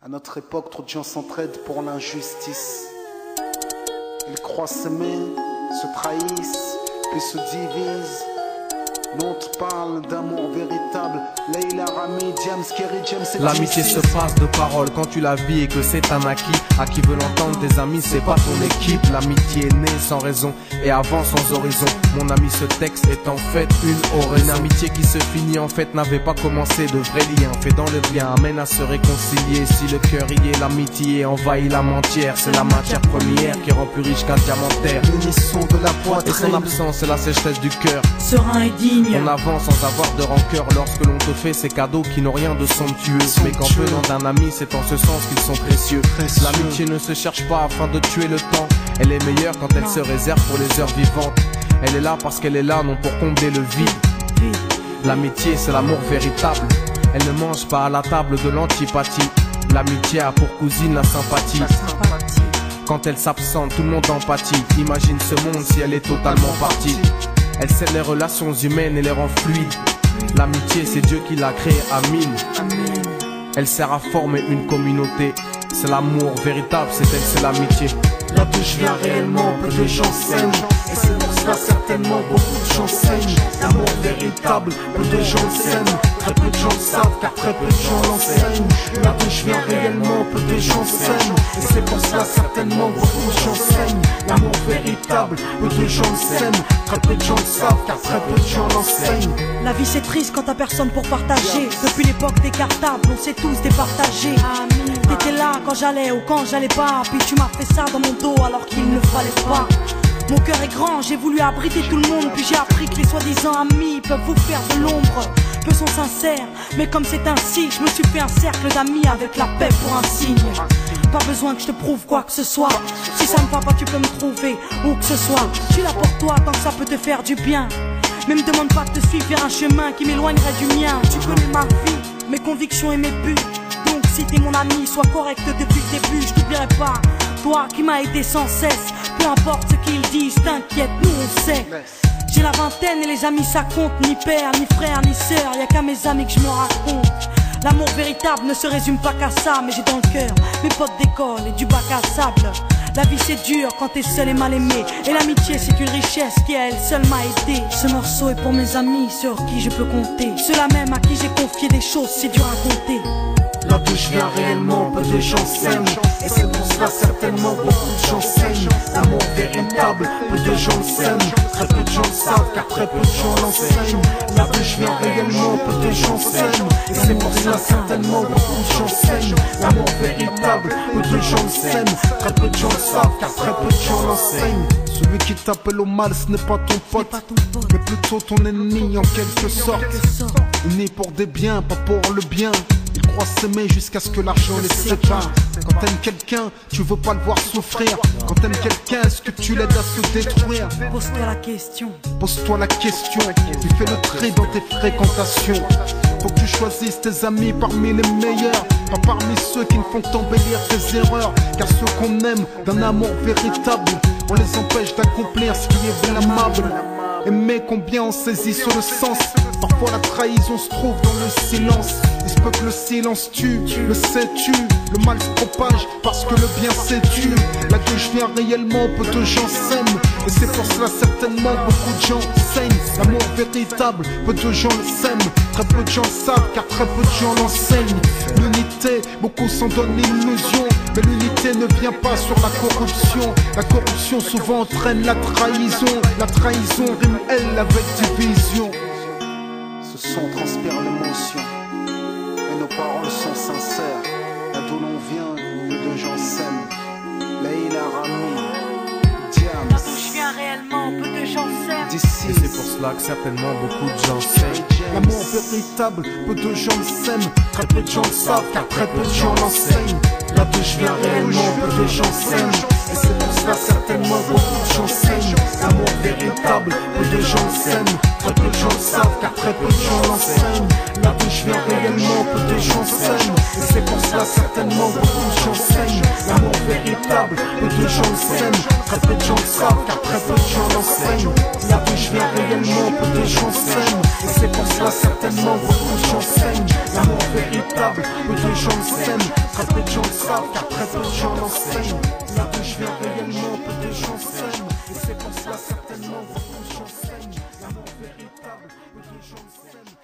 À notre époque, trop de gens s'entraident pour l'injustice. Ils croient s'aimer, se trahissent, puis se divisent. Nous on te parle d'amour véritable. Leila, Rami, James, Kerry, James et l'amitié se passe de paroles quand tu la vis et que c'est un acquis. À qui veut l'entendre, tes amis, c'est pas ton équipe. L'amitié est née sans raison et avance sans horizon. Mon ami, ce texte est en fait une oraison. Une amitié qui se finit en fait n'avait pas commencé. De vrais liens faits dans le bien amène à se réconcilier. Si le cœur y est, l'amitié envahit l'âme entière. C'est la matière première qui rend plus riche qu'un diamantaire. L'unisson de la poitrine et son absence, c'est la sécheresse du cœur. Serein et digne. On avance sans avoir de rancœur lorsque l'on te fait ces cadeaux qui n'ont rien de somptueux. Mais qu'en venant d'un ami, c'est en ce sens qu'ils sont précieux. L'amitié ne se cherche pas afin de tuer le temps. Elle est meilleure quand elle se réserve pour les heures vivantes. Elle est là parce qu'elle est là, non pour combler le vide. L'amitié, c'est l'amour véritable. Elle ne mange pas à la table de l'antipathie. L'amitié a pour cousine la sympathie. Quand elle s'absente, tout le monde empathie. Imagine ce monde si elle est totalement partie. Elle scelle les relations humaines et les rend fluides. L'amitié, c'est Dieu qui l'a créée, Amin. Elle sert à former une communauté. C'est l'amour véritable, c'est elle, c'est l'amitié. Là d'où je viens réellement, peu de gens s'aiment. Et c'est pour cela certainement beaucoup de gens saignent. L'amour véritable, peu de gens s'aiment. Très peu de gens le savent car très peu de gens l'enseignent. Là d'où je viens réellement, peu de gens s'aiment. Et c'est pour cela certainement beaucoup de gens saignent. L'amour véritable, peu de gens le s'aiment. Très peu de gens le savent car très peu de gens l'enseignent. La vie c'est triste quand t'as personne pour partager. Depuis l'époque des cartables, on s'est tous départagés. T'étais là quand j'allais ou quand j'allais pas. Puis tu m'as fait ça dans mon dos alors qu'il ne fallait pas. Mon cœur est grand, j'ai voulu abriter tout le monde. Puis j'ai appris que les soi-disant amis peuvent vous faire de l'ombre. Peu sont sincères, mais comme c'est ainsi, je me suis fait un cercle d'amis avec la paix pour un signe. Pas besoin que je te prouve quoi que ce soit. Si ça ne va pas, tu peux me trouver où que ce soit. Je suis là pour toi tant que ça peut te faire du bien. Mais me demande pas de te suivre vers un chemin qui m'éloignerait du mien. Tu connais ma vie, mes convictions et mes buts. Donc si t'es mon ami, sois correct depuis le début. Je t'oublierai pas, toi qui m'as aidé sans cesse. Peu importe ce qu'ils disent, t'inquiète, nous on sait. J'ai la vingtaine et les amis ça compte. Ni père, ni frère, ni sœur, y'a qu'à mes amis que je me raconte. L'amour véritable ne se résume pas qu'à ça. Mais j'ai dans le cœur mes potes d'école et du bac à sable. La vie c'est dur quand t'es seul et mal aimé. Et l'amitié c'est une richesse qui à elle seule m'a aidé. Ce morceau est pour mes amis sur qui je peux compter. Ceux-là même à qui j'ai confié des choses si dur à compter. Là d'où je viens réellement, peu de gens s'aiment. Et c'est pour cela certainement beaucoup de gens saignent. L'amour véritable, peu de gens s'aiment. Très peu de gens le savent car très peu de gens l'enseignent. Là d'où je viens réellement, peu de gens s'aiment. Et c'est pour cela certainement beaucoup de gens saignent. L'amour véritable, peu de gens s'aiment. Très peu de gens le savent car très peu de gens l'enseignent. Celui qui t'appelle au mal, ce n'est pas ton pote, mais plutôt ton ennemi en quelque sorte. Né pour des biens, pas pour le bien. Ils croient s'aimer jusqu'à ce que l'argent les sépare. Quand t'aimes quelqu'un, tu veux pas le voir souffrir. Quand t'aimes quelqu'un, est-ce que tu l'aides à se détruire? Pose-toi la question. Pose-toi la question. Tu fais le tri dans tes fréquentations. Faut que tu choisisses tes amis parmi les meilleurs, pas parmi ceux qui ne font qu'embellir tes erreurs. Car ceux qu'on aime d'un amour véritable, on les empêche d'accomplir ce qui est blâmable. Aimer combien on saisit sur le sens. Parfois la trahison se trouve dans le silence. Il se peut que le silence tue, le sais-tu. Le mal se propage parce que le bien s'étue. Là d'où je viens réellement, peu de gens s'aiment. Et c'est pour cela certainement beaucoup de gens saignent. L'amour véritable, peu de gens le s'aiment. Très peu de gens le savent car très peu de gens l'enseignent. L'unité, beaucoup s'en donnent l'illusion. Mais l'unité ne vient pas sur la corruption. La corruption souvent entraîne la trahison. La trahison rime elle avec division. Ce son transpire l'émotion et nos paroles sont sincères. Là d'où l'on vient, peu de gens s'aiment. Leila, Rami, James. Là d'où je viens réellement, peu de gens s'aiment. Et c'est pour cela que certainement beaucoup de gens s'aiment. L'amour véritable, peu de gens le s'aiment. Très peu de gens le savent car très peu de gens l'enseignent. Là d'où je viens réellement, peu de gens s'aiment. Et c'est pour cela certainement beaucoup de gens saignent. L'amour véritable, peu de gens s'aiment. Très peu de gens le savent car très peu de gens l'enseignent. Là d'où je viens réellement, peu de gens s'aiment. Et c'est pour cela certainement beaucoup de gens saignent. L'amour véritable, peu de gens le s'aiment. Très peu de gens le savent car très peu de gens l'enseignent. Là d'où je viens réellement, peu de gens s'aiment. Et c'est pour cela certainement beaucoup de gens saignent. L'amour véritable, peu de gens le s'aiment. Très peu de gens savent car très peu de gens l'enseignent. Là d'où je viens réellement, peu de gens s'aiment. Et c'est pour cela certainement beaucoup de gens s'aiment. L'amour véritable, peu de gens s'aiment.